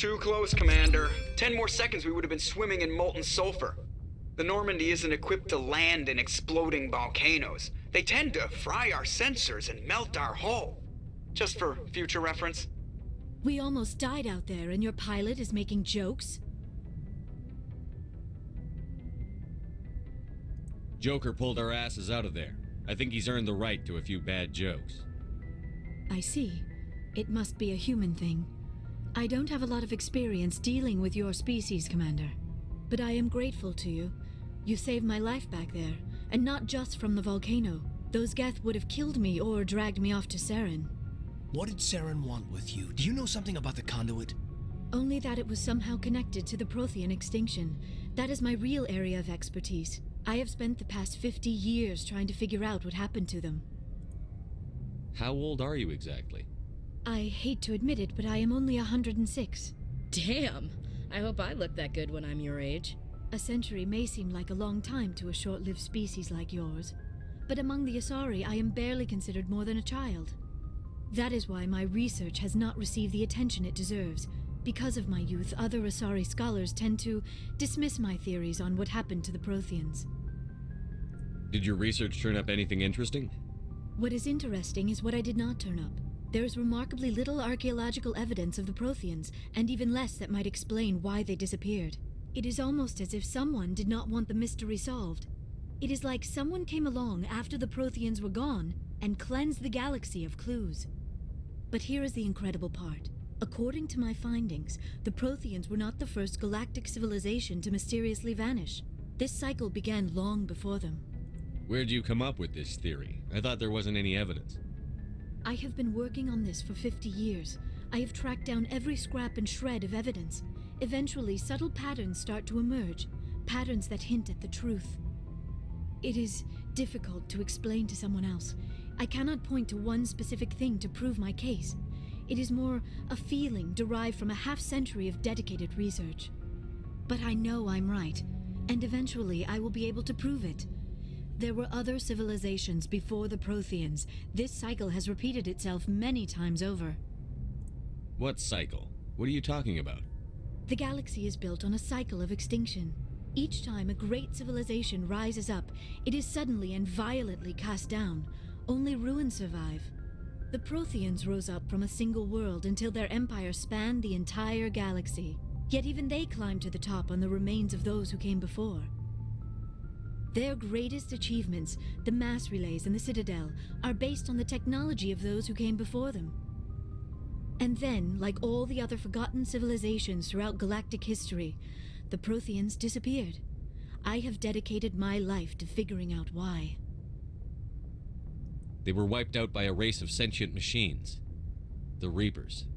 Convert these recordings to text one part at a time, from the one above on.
Too close, Commander. 10 more seconds we would have been swimming in molten sulfur. The Normandy isn't equipped to land in exploding volcanoes. They tend to fry our sensors and melt our hull. Just for future reference. We almost died out there, and your pilot is making jokes? Joker pulled our asses out of there. I think he's earned the right to a few bad jokes. I see. It must be a human thing. I don't have a lot of experience dealing with your species, Commander. But I am grateful to you. You saved my life back there, and not just from the volcano. Those Geth would have killed me or dragged me off to Saren. What did Saren want with you? Do you know something about the conduit? Only that it was somehow connected to the Prothean extinction. That is my real area of expertise. I have spent the past 50 years trying to figure out what happened to them. How old are you exactly? I hate to admit it, but I am only 106. Damn! I hope I look that good when I'm your age. A century may seem like a long time to a short-lived species like yours, but among the Asari I am barely considered more than a child. That is why my research has not received the attention it deserves. Because of my youth, other Asari scholars tend to dismiss my theories on what happened to the Protheans. Did your research turn up anything interesting? What is interesting is what I did not turn up. There is remarkably little archaeological evidence of the Protheans, and even less that might explain why they disappeared. It is almost as if someone did not want the mystery solved. It is like someone came along after the Protheans were gone and cleansed the galaxy of clues. But here is the incredible part. According to my findings, the Protheans were not the first galactic civilization to mysteriously vanish. This cycle began long before them. Where'd you come up with this theory? I thought there wasn't any evidence. I have been working on this for 50 years. I have tracked down every scrap and shred of evidence. Eventually, subtle patterns start to emerge, patterns that hint at the truth. It is difficult to explain to someone else. I cannot point to one specific thing to prove my case. It is more a feeling derived from a half-century of dedicated research. But I know I'm right, and eventually I will be able to prove it. There were other civilizations before the Protheans. This cycle has repeated itself many times over. What cycle? What are you talking about? The galaxy is built on a cycle of extinction. Each time a great civilization rises up, it is suddenly and violently cast down. Only ruins survive. The Protheans rose up from a single world until their empire spanned the entire galaxy. Yet even they climbed to the top on the remains of those who came before. Their greatest achievements, the mass relays and the Citadel, are based on the technology of those who came before them. And then, like all the other forgotten civilizations throughout galactic history, the Protheans disappeared. I have dedicated my life to figuring out why. They were wiped out by a race of sentient machines. The Reapers.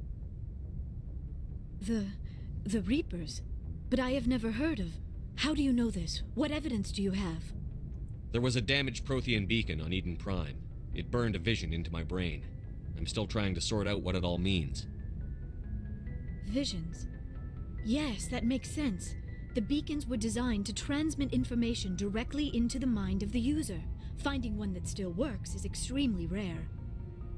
The Reapers? But I have never heard of... How do you know this? What evidence do you have? There was a damaged Prothean beacon on Eden Prime. It burned a vision into my brain. I'm still trying to sort out what it all means. Visions? Yes, that makes sense. The beacons were designed to transmit information directly into the mind of the user. Finding one that still works is extremely rare.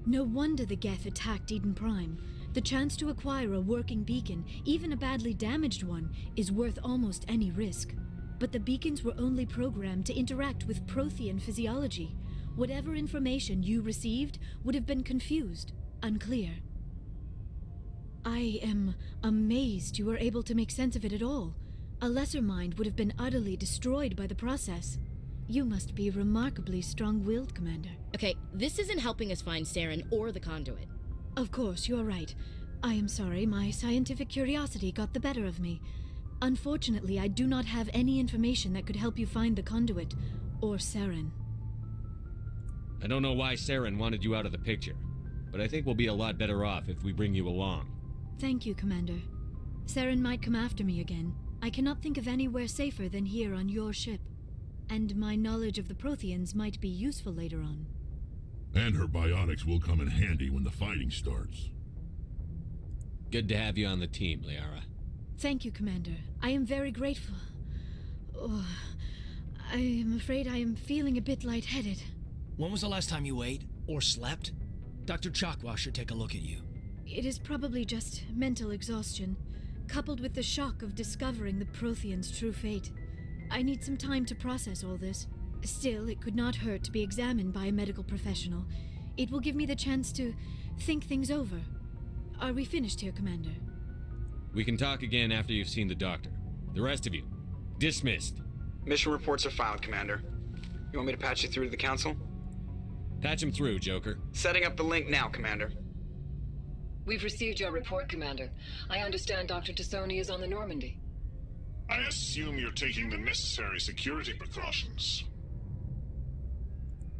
No wonder the Geth attacked Eden Prime. The chance to acquire a working beacon, even a badly damaged one, is worth almost any risk. But the beacons were only programmed to interact with Prothean physiology. Whatever information you received would have been confused, unclear. I am amazed you were able to make sense of it at all. A lesser mind would have been utterly destroyed by the process. You must be remarkably strong-willed, Commander. Okay, this isn't helping us find Saren or the conduit. Of course, you are right. I am sorry, my scientific curiosity got the better of me. Unfortunately, I do not have any information that could help you find the conduit, or Saren. I don't know why Saren wanted you out of the picture, but I think we'll be a lot better off if we bring you along. Thank you, Commander. Saren might come after me again. I cannot think of anywhere safer than here on your ship. And my knowledge of the Protheans might be useful later on. And her biotics will come in handy when the fighting starts. Good to have you on the team, Liara. Thank you, Commander. I am very grateful. Oh, I am afraid I am feeling a bit lightheaded. When was the last time you ate or slept? Dr. Chakwa should take a look at you. It is probably just mental exhaustion. coupled with the shock of discovering the Prothean's true fate. I need some time to process all this. Still, it could not hurt to be examined by a medical professional. It will give me the chance to think things over. Are we finished here, Commander? We can talk again after you've seen the doctor. The rest of you, dismissed. Mission reports are filed, Commander. You want me to patch you through to the Council? Patch him through, Joker. Setting up the link now, Commander. We've received your report, Commander. I understand Dr. Tassoni is on the Normandy. I assume you're taking the necessary security precautions.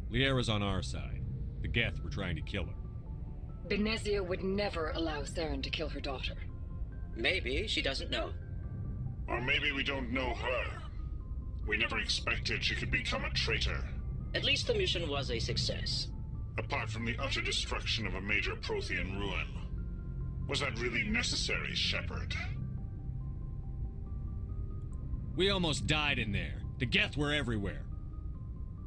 Liara's on our side. The Geth were trying to kill her. Benezia would never allow Saren to kill her daughter. Maybe she doesn't know. Or maybe we don't know her. We never expected she could become a traitor. At least the mission was a success. Apart from the utter destruction of a major Prothean ruin. Was that really necessary, Shepard? We almost died in there. The Geth were everywhere.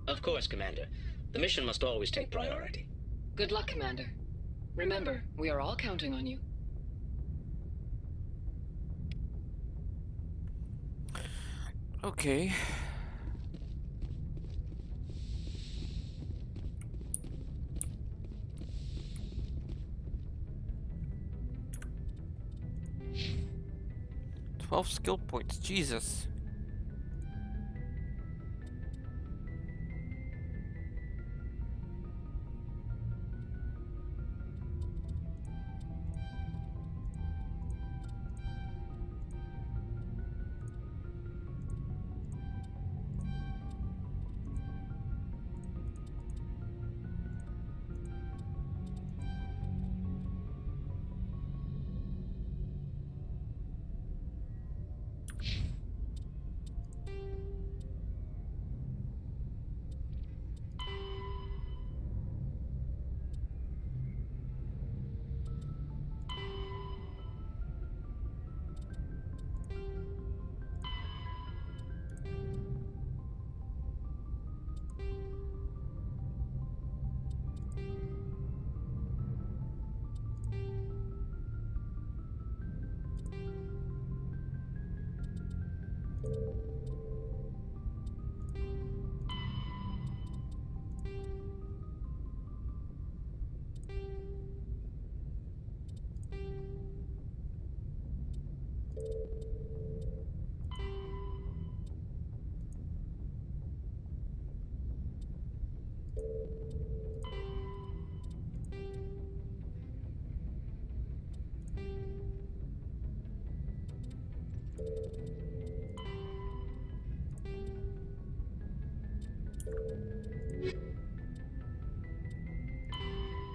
Of course, Commander. The mission must always take priority. Good luck, Commander. Remember, we are all counting on you. Okay. "12 skill points, Jesus."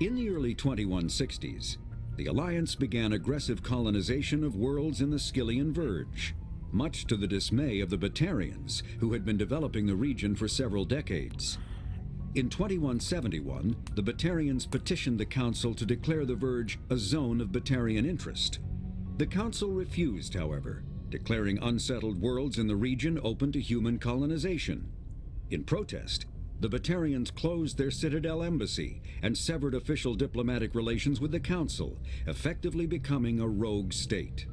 In the early 2160s, the Alliance began aggressive colonization of worlds in the Skyllian Verge, much to the dismay of the Batarians, who had been developing the region for several decades. In 2171, the Batarians petitioned the Council to declare the Verge a zone of Batarian interest. The Council refused, however, declaring unsettled worlds in the region open to human colonization. In protest, the Batarians closed their Citadel embassy and severed official diplomatic relations with the Council, effectively becoming a rogue state.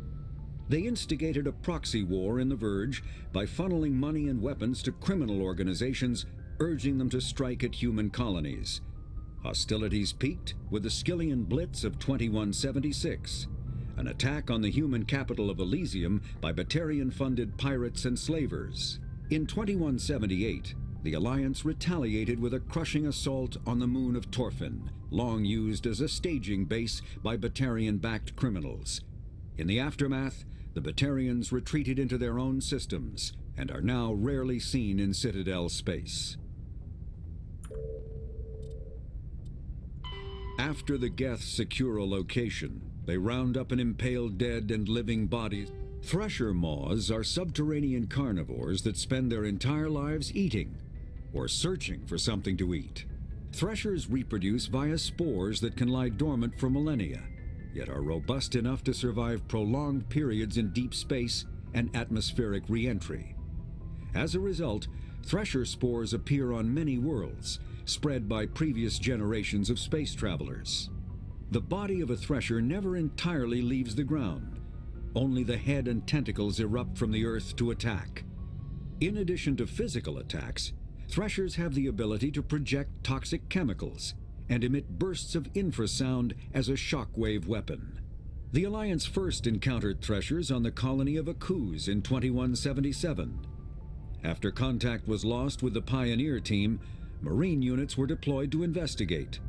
They instigated a proxy war in the Verge by funneling money and weapons to criminal organizations, urging them to strike at human colonies. Hostilities peaked with the Skyllian Blitz of 2176, an attack on the human capital of Elysium by Batarian-funded pirates and slavers. In 2178, the Alliance retaliated with a crushing assault on the moon of Torfin, long used as a staging base by Batarian-backed criminals. In the aftermath, the Batarians retreated into their own systems and are now rarely seen in Citadel space. After the Geth secure a location, they round up and impale dead and living bodies. Thresher maws are subterranean carnivores that spend their entire lives eating or searching for something to eat. Threshers reproduce via spores that can lie dormant for millennia, yet are robust enough to survive prolonged periods in deep space and atmospheric re-entry. As a result, thresher spores appear on many worlds, spread by previous generations of space travelers. The body of a thresher never entirely leaves the ground. Only the head and tentacles erupt from the Earth to attack. In addition to physical attacks, Threshers have the ability to project toxic chemicals and emit bursts of infrasound as a shockwave weapon. The Alliance first encountered Threshers on the colony of Akuz in 2177. After contact was lost with the Pioneer team, Marine units were deployed to investigate.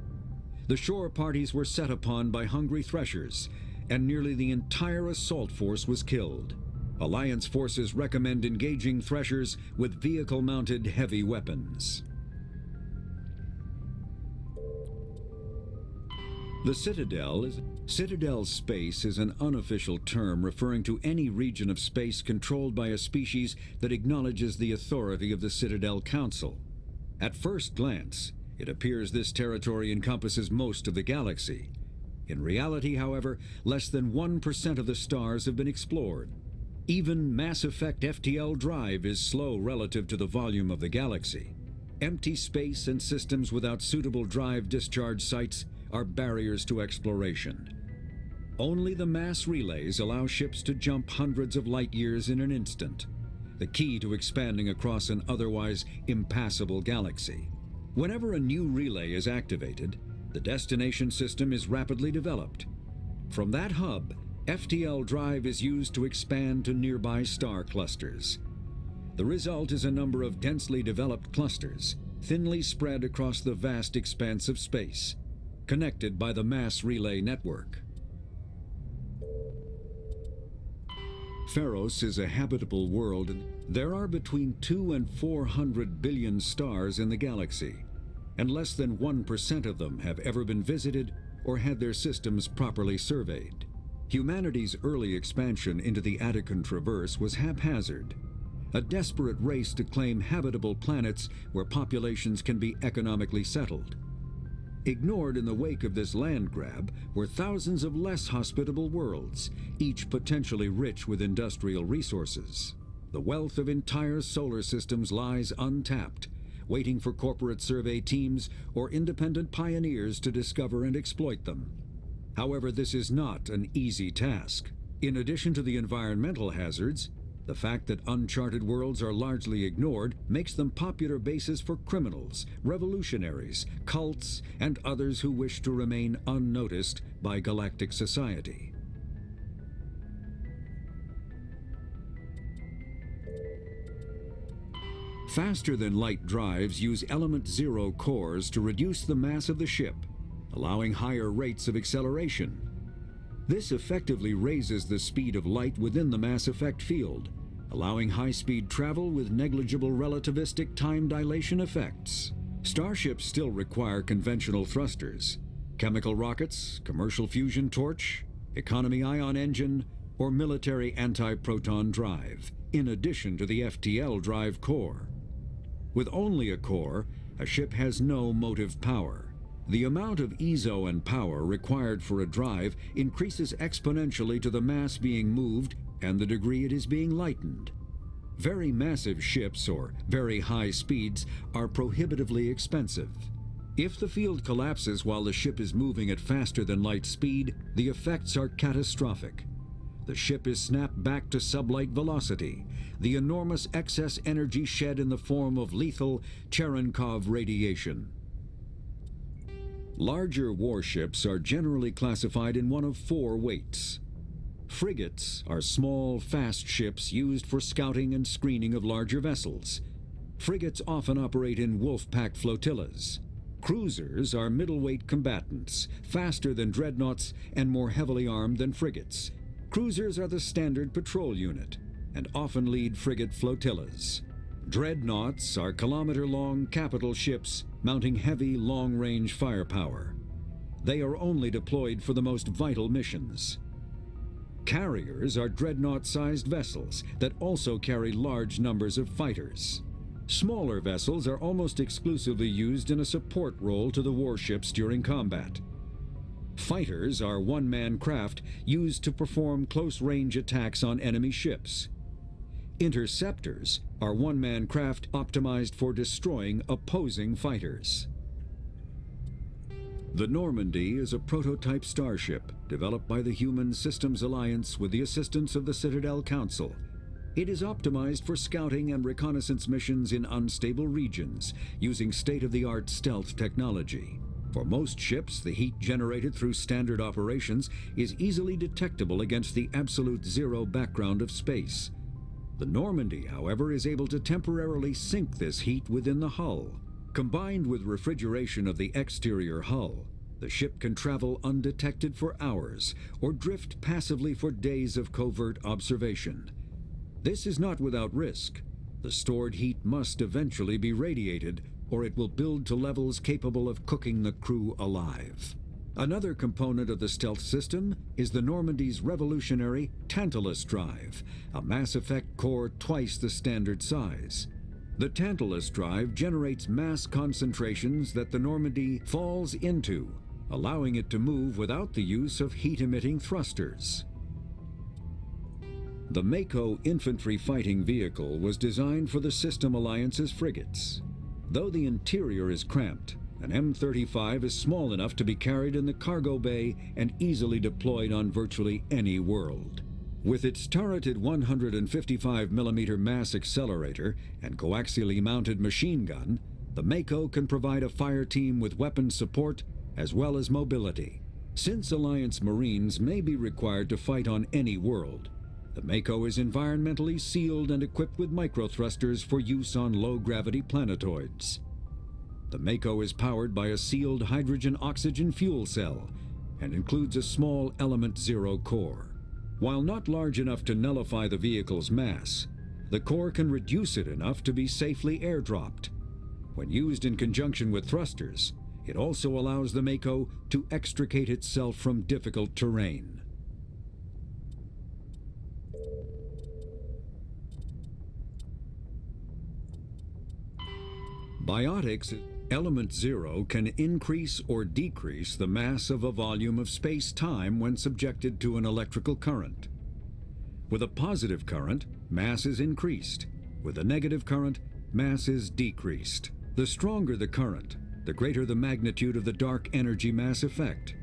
The shore parties were set upon by hungry Threshers, and nearly the entire assault force was killed. Alliance forces recommend engaging Threshers with vehicle-mounted heavy weapons. The Citadel space is an unofficial term referring to any region of space controlled by a species that acknowledges the authority of the Citadel Council. At first glance, it appears this territory encompasses most of the galaxy. In reality, however, less than 1% of the stars have been explored. Even Mass Effect FTL drive is slow relative to the volume of the galaxy. Empty space and systems without suitable drive discharge sites are barriers to exploration. Only the mass relays allow ships to jump hundreds of light years in an instant, the key to expanding across an otherwise impassable galaxy. Whenever a new relay is activated, the destination system is rapidly developed. From that hub, FTL drive is used to expand to nearby star clusters. The result is a number of densely developed clusters, thinly spread across the vast expanse of space, connected by the mass relay network. Pharos is a habitable world, and there are between 200 and 400 billion stars in the galaxy, and less than 1% of them have ever been visited or had their systems properly surveyed. Humanity's early expansion into the Attican Traverse was haphazard, a desperate race to claim habitable planets where populations can be economically settled. Ignored in the wake of this land grab were thousands of less hospitable worlds, each potentially rich with industrial resources. The wealth of entire solar systems lies untapped, waiting for corporate survey teams or independent pioneers to discover and exploit them. However, this is not an easy task. In addition to the environmental hazards, the fact that uncharted worlds are largely ignored makes them popular bases for criminals, revolutionaries, cults, and others who wish to remain unnoticed by galactic society. Faster-than-light drives use element zero cores to reduce the mass of the ship, allowing higher rates of acceleration. This effectively raises the speed of light within the mass effect field, allowing high-speed travel with negligible relativistic time dilation effects. Starships still require conventional thrusters, chemical rockets, commercial fusion torch, economy ion engine, or military anti-proton drive, in addition to the FTL drive core. With only a core, a ship has no motive power. The amount of ESO and power required for a drive increases exponentially to the mass being moved and the degree it is being lightened. Very massive ships or very high speeds are prohibitively expensive. If the field collapses while the ship is moving at faster than light speed, the effects are catastrophic. The ship is snapped back to sublight velocity, the enormous excess energy shed in the form of lethal Cherenkov radiation. Larger warships are generally classified in one of four weights. Frigates are small, fast ships used for scouting and screening of larger vessels. Frigates often operate in wolf-pack flotillas. Cruisers are middleweight combatants, faster than dreadnoughts and more heavily armed than frigates. Cruisers are the standard patrol unit and often lead frigate flotillas. Dreadnoughts are kilometer-long capital ships mounting heavy, long-range firepower. They are only deployed for the most vital missions. Carriers are dreadnought-sized vessels that also carry large numbers of fighters. Smaller vessels are almost exclusively used in a support role to the warships during combat. Fighters are one-man craft used to perform close-range attacks on enemy ships. Interceptors are one-man craft optimized for destroying opposing fighters. The Normandy is a prototype starship developed by the Human Systems Alliance with the assistance of the Citadel Council. It is optimized for scouting and reconnaissance missions in unstable regions using state-of-the-art stealth technology. For most ships, the heat generated through standard operations is easily detectable against the absolute zero background of space. The Normandy, however, is able to temporarily sink this heat within the hull. Combined with refrigeration of the exterior hull, the ship can travel undetected for hours or drift passively for days of covert observation. This is not without risk. The stored heat must eventually be radiated, or it will build to levels capable of cooking the crew alive. Another component of the stealth system is the Normandy's revolutionary Tantalus drive, a Mass Effect core twice the standard size. The Tantalus drive generates mass concentrations that the Normandy falls into, allowing it to move without the use of heat-emitting thrusters. The Mako infantry fighting vehicle was designed for the System Alliance's frigates. Though the interior is cramped, an M35 is small enough to be carried in the cargo bay and easily deployed on virtually any world. With its turreted 155mm mass accelerator and coaxially mounted machine gun, the Mako can provide a fire team with weapon support as well as mobility. Since Alliance Marines may be required to fight on any world, the Mako is environmentally sealed and equipped with microthrusters for use on low-gravity planetoids. The Mako is powered by a sealed hydrogen-oxygen fuel cell and includes a small Element Zero core. While not large enough to nullify the vehicle's mass, the core can reduce it enough to be safely airdropped. When used in conjunction with thrusters, it also allows the Mako to extricate itself from difficult terrain. Biotics Element Zero can increase or decrease the mass of a volume of space-time when subjected to an electrical current. With a positive current, mass is increased. With a negative current, mass is decreased. The stronger the current, the greater the magnitude of the dark energy mass effect.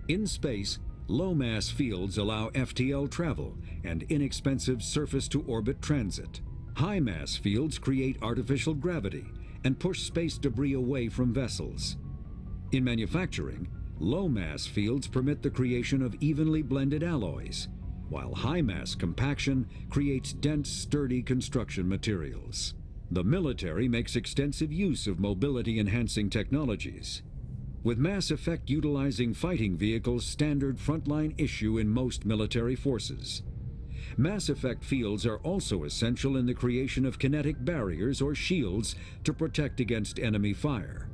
In space, low-mass fields allow FTL travel and inexpensive surface-to-orbit transit. High-mass fields create artificial gravity and push space debris away from vessels. In manufacturing, low-mass fields permit the creation of evenly blended alloys, while high-mass compaction creates dense, sturdy construction materials. The military makes extensive use of mobility-enhancing technologies, with Mass Effect utilizing fighting vehicles standard frontline issue in most military forces. Mass Effect fields are also essential in the creation of kinetic barriers or shields to protect against enemy fire.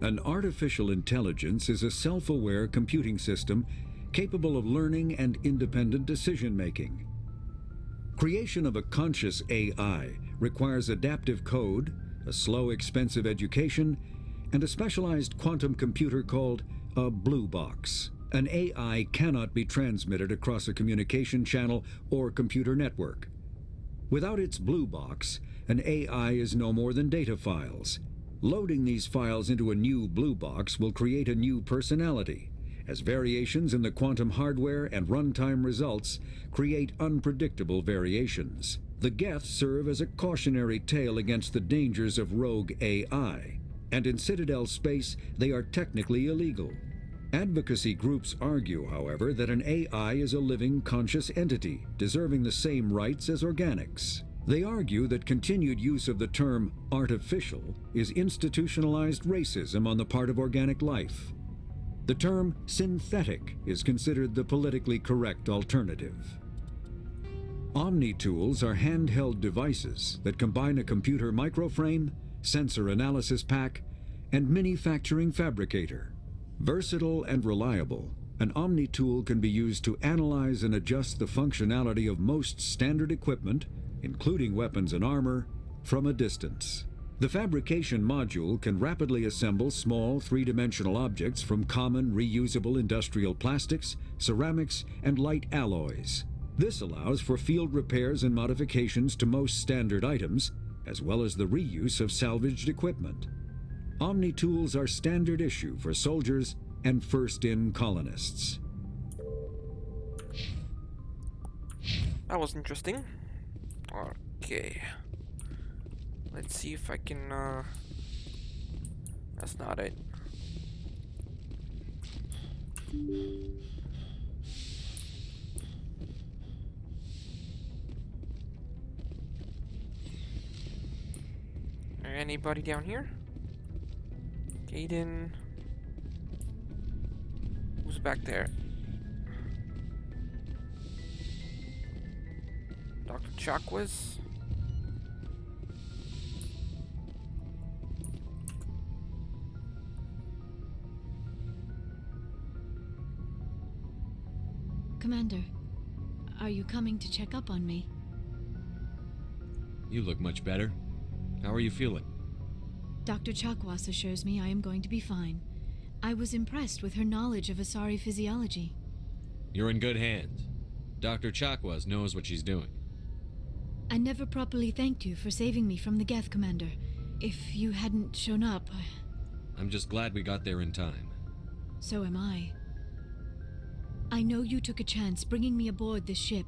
An artificial intelligence is a self-aware computing system capable of learning and independent decision-making. Creation of a conscious AI requires adaptive code, a slow, expensive education, and a specialized quantum computer called a blue box. An AI cannot be transmitted across a communication channel or computer network. Without its blue box, an AI is no more than data files. Loading these files into a new blue box will create a new personality, as variations in the quantum hardware and runtime results create unpredictable variations. The Geth serve as a cautionary tale against the dangers of rogue AI, and in Citadel space they are technically illegal. Advocacy groups argue, however, that an AI is a living, conscious entity, deserving the same rights as organics. They argue that continued use of the term artificial is institutionalized racism on the part of organic life. The term synthetic is considered the politically correct alternative. Omni-tools are handheld devices that combine a computer microframe, sensor analysis pack, and manufacturing fabricator. Versatile and reliable, an Omni-tool can be used to analyze and adjust the functionality of most standard equipment, including weapons and armor, from a distance. The fabrication module can rapidly assemble small three-dimensional objects from common reusable industrial plastics, ceramics, and light alloys. This allows for field repairs and modifications to most standard items, as well as the reuse of salvaged equipment. Omni-tools are standard issue for soldiers and first-in colonists. That was interesting. Okay. Let's see if I can, That's not it. Anybody down here? Gaiden. Who's back there? Dr. Chakwas? Commander, are you coming to check up on me? You look much better. How are you feeling? Dr. Chakwas assures me I am going to be fine. I was impressed with her knowledge of Asari physiology. You're in good hands. Dr. Chakwas knows what she's doing. I never properly thanked you for saving me from the Geth, Commander. If you hadn't shown up, I'm just glad we got there in time. So am I. I know you took a chance bringing me aboard this ship.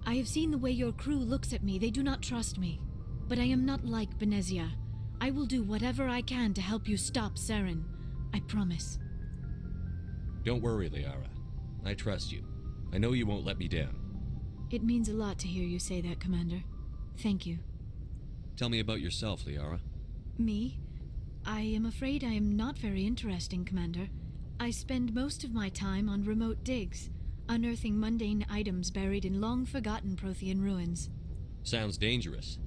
I have seen the way your crew looks at me. They do not trust me. But I am not like Benezia. I will do whatever I can to help you stop Saren. I promise. Don't worry, Liara. I trust you. I know you won't let me down. It means a lot to hear you say that, Commander. Thank you. Tell me about yourself, Liara. Me? I am afraid I am not very interesting, Commander. I spend most of my time on remote digs, unearthing mundane items buried in long-forgotten Prothean ruins. Sounds dangerous.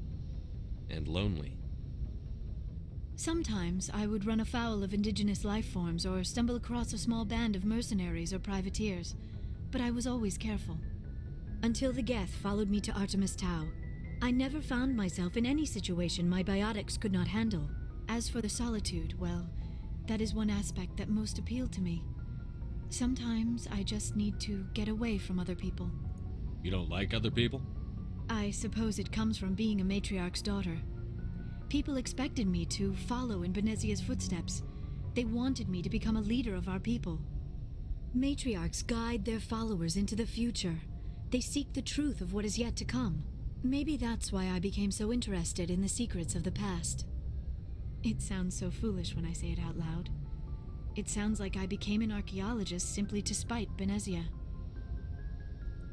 And lonely. Sometimes I would run afoul of indigenous life forms or stumble across a small band of mercenaries or privateers, but I was always careful. Until the Geth followed me to Artemis Tau, I never found myself in any situation my biotics could not handle. As for the solitude, well, that is one aspect that most appealed to me. Sometimes I just need to get away from other people. You don't like other people? I suppose it comes from being a matriarch's daughter. People expected me to follow in Benezia's footsteps. They wanted me to become a leader of our people. Matriarchs guide their followers into the future. They seek the truth of what is yet to come. Maybe that's why I became so interested in the secrets of the past. It sounds so foolish when I say it out loud. It sounds like I became an archaeologist simply to spite Benezia.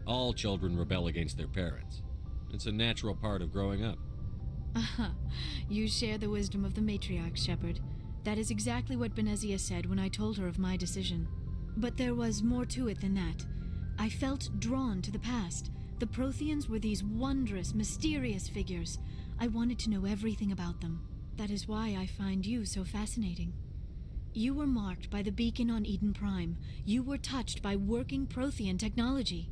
All children rebel against their parents. It's a natural part of growing up. Aha, you share the wisdom of the matriarch, Shepard. That is exactly what Benezia said when I told her of my decision. But there was more to it than that. I felt drawn to the past. The Protheans were these wondrous, mysterious figures. I wanted to know everything about them. That is why I find you so fascinating. You were marked by the beacon on Eden Prime. You were touched by working Prothean technology.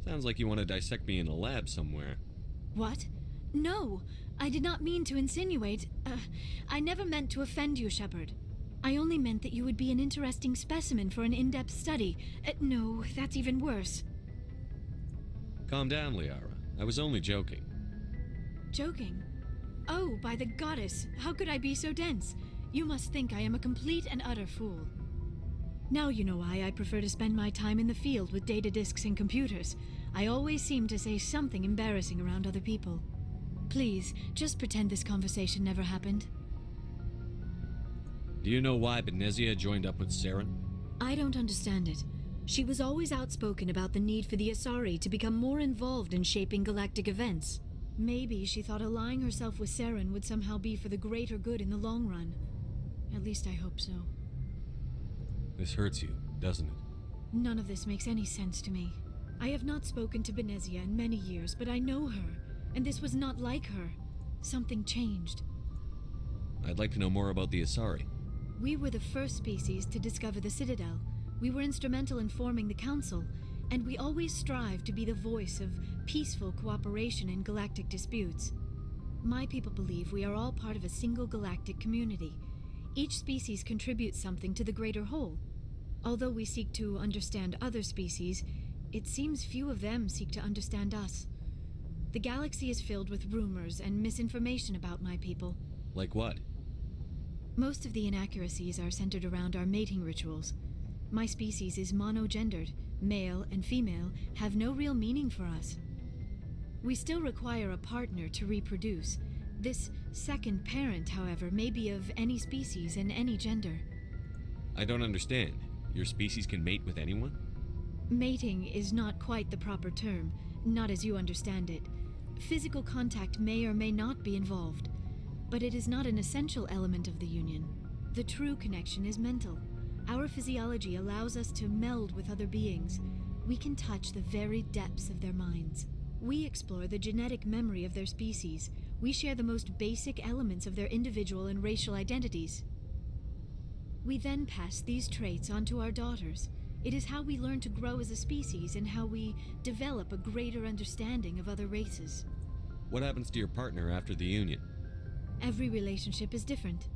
Sounds like you want to dissect me in a lab somewhere. What? No, I did not mean to insinuate. I never meant to offend you, Shepard. I only meant that you would be an interesting specimen for an in-depth study. No, that's even worse. Calm down, Liara. I was only joking. Joking? Oh, by the goddess, how could I be so dense? You must think I am a complete and utter fool. Now you know why I prefer to spend my time in the field with data disks and computers. I always seem to say something embarrassing around other people. Please, just pretend this conversation never happened. Do you know why Benezia joined up with Saren? I don't understand it. She was always outspoken about the need for the Asari to become more involved in shaping galactic events. Maybe she thought allying herself with Saren would somehow be for the greater good in the long run. At least I hope so. This hurts you, doesn't it? None of this makes any sense to me. I have not spoken to Benezia in many years, but I know her, and this was not like her. Something changed. I'd like to know more about the Asari. We were the first species to discover the Citadel. We were instrumental in forming the Council, and we always strive to be the voice of peaceful cooperation in galactic disputes. My people believe we are all part of a single galactic community. Each species contributes something to the greater whole. Although we seek to understand other species, it seems few of them seek to understand us. The galaxy is filled with rumors and misinformation about my people. Like what? Most of the inaccuracies are centered around our mating rituals. My species is monogendered. Male and female have no real meaning for us. We still require a partner to reproduce. This second parent, however, may be of any species and any gender. I don't understand. Your species can mate with anyone? Mating is not quite the proper term, not as you understand it. Physical contact may or may not be involved, but it is not an essential element of the union. The true connection is mental. Our physiology allows us to meld with other beings. We can touch the very depths of their minds. We explore the genetic memory of their species. We share the most basic elements of their individual and racial identities. We then pass these traits on to our daughters. It is how we learn to grow as a species and how we develop a greater understanding of other races. What happens to your partner after the union? Every relationship is different.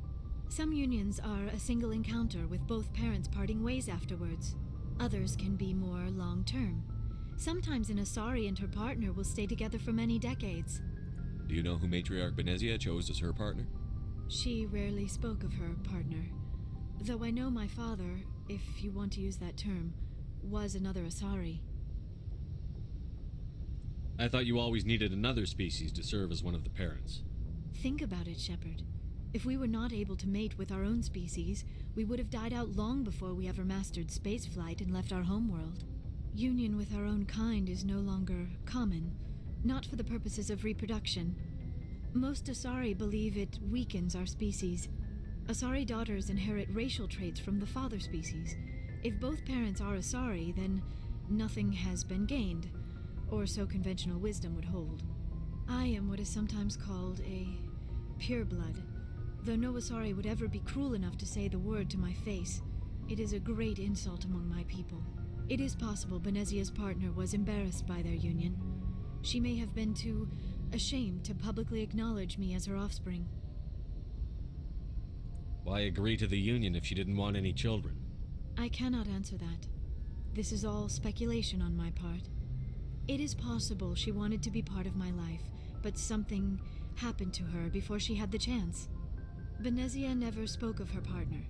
Some unions are a single encounter with both parents parting ways afterwards. Others can be more long-term. Sometimes an Asari and her partner will stay together for many decades. Do you know who Matriarch Benezia chose as her partner? She rarely spoke of her partner. Though I know my father, if you want to use that term, was another Asari. I thought you always needed another species to serve as one of the parents. Think about it, Shepard. If we were not able to mate with our own species, we would have died out long before we ever mastered spaceflight and left our homeworld. Union with our own kind is no longer common, not for the purposes of reproduction. Most Asari believe it weakens our species. Asari daughters inherit racial traits from the father species. If both parents are Asari, then nothing has been gained, or so conventional wisdom would hold. I am what is sometimes called a pureblood. Though no Asari would ever be cruel enough to say the word to my face, it is a great insult among my people. It is possible Benezia's partner was embarrassed by their union. She may have been too ashamed to publicly acknowledge me as her offspring. Why agree to the union if she didn't want any children? I cannot answer that. This is all speculation on my part. It is possible she wanted to be part of my life, but something happened to her before she had the chance. Benezia never spoke of her partner.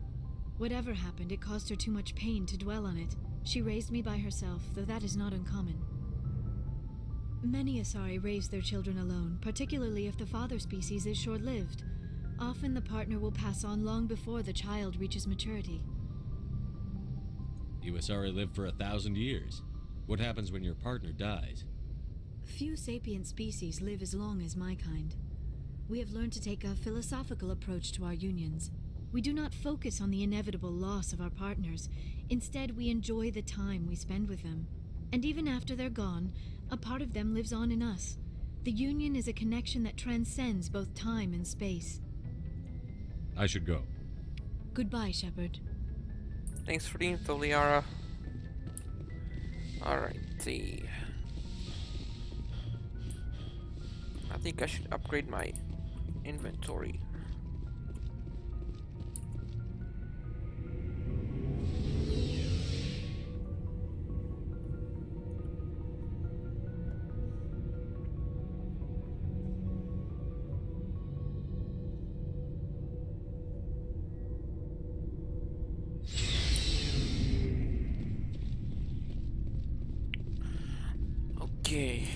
Whatever happened, it caused her too much pain to dwell on it. She raised me by herself, though that is not uncommon. Many Asari raise their children alone, particularly if the father species is short-lived. Often the partner will pass on long before the child reaches maturity. You Asari live for 1,000 years. What happens when your partner dies? Few sapient species live as long as my kind. We have learned to take a philosophical approach to our unions. We do not focus on the inevitable loss of our partners. Instead, we enjoy the time we spend with them. And even after they're gone, a part of them lives on in us. The union is a connection that transcends both time and space. I should go. Goodbye, Shepard. Thanks for the info, Liara. Alrighty. I think I should upgrade my inventory. Okay.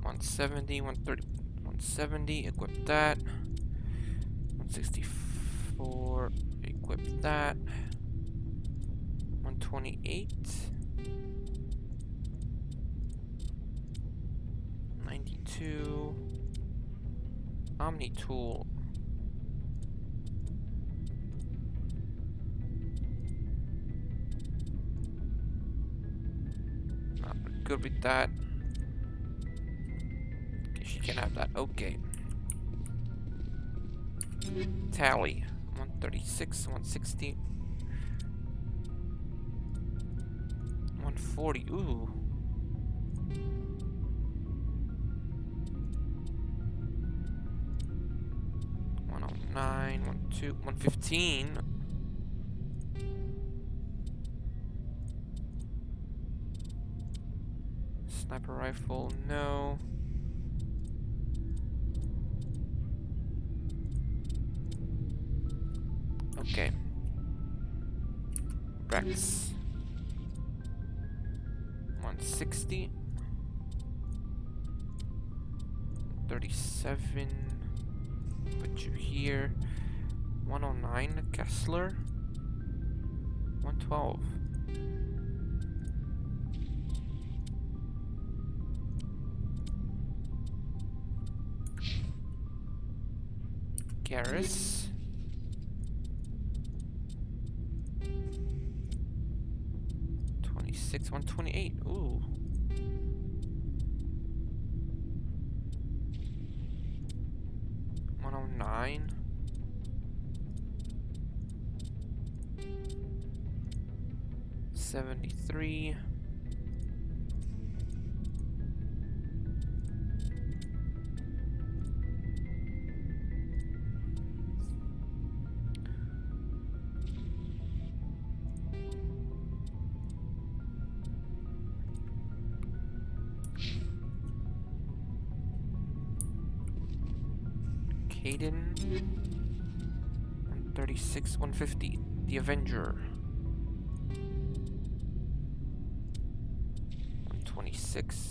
$170, $130, $170, equip that. $164, equip that. $128. $92. Omni tool. Not good with that. She can have that. Okay. Tally. 136, 160, 140. Ooh. Nine, 12, 115. Sniper rifle, no. Okay. Rex. 160. 37. Put you here. 109 Kessler. 112. Garrus. 26, 128. Ooh. $109. 73. Caden. 136, 150. The Avenger. 126.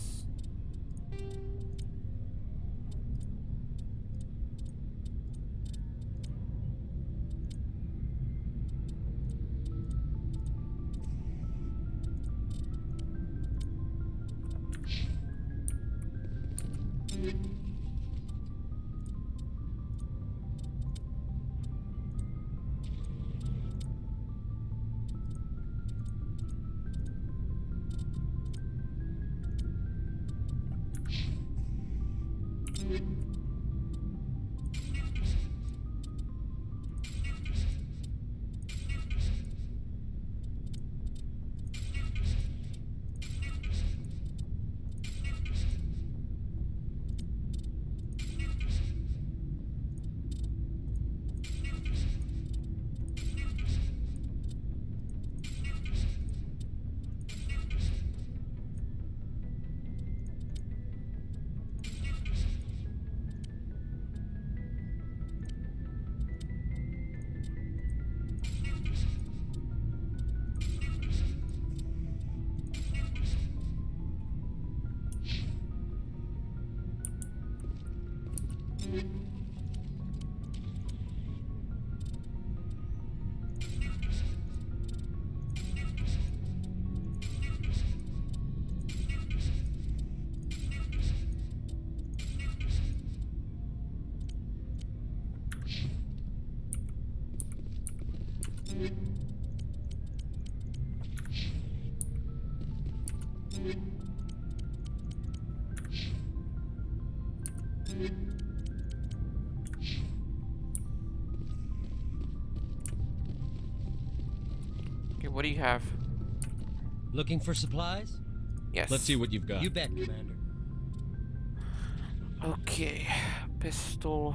Okay, what do you have? Looking for supplies? Yes. Let's see what you've got. You bet, Commander. Okay, pistol.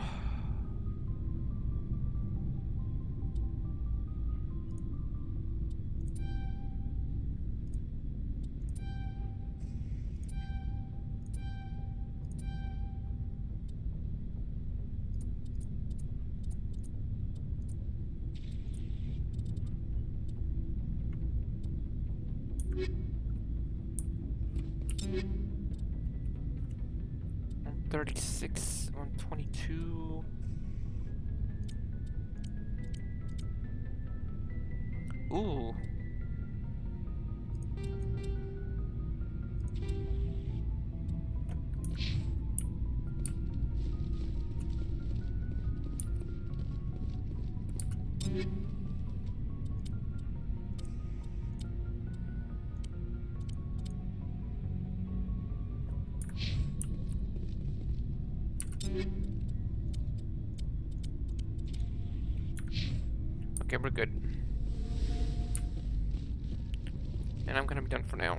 $136, $122. Ooh. Okay, we're good. And I'm gonna be done for now.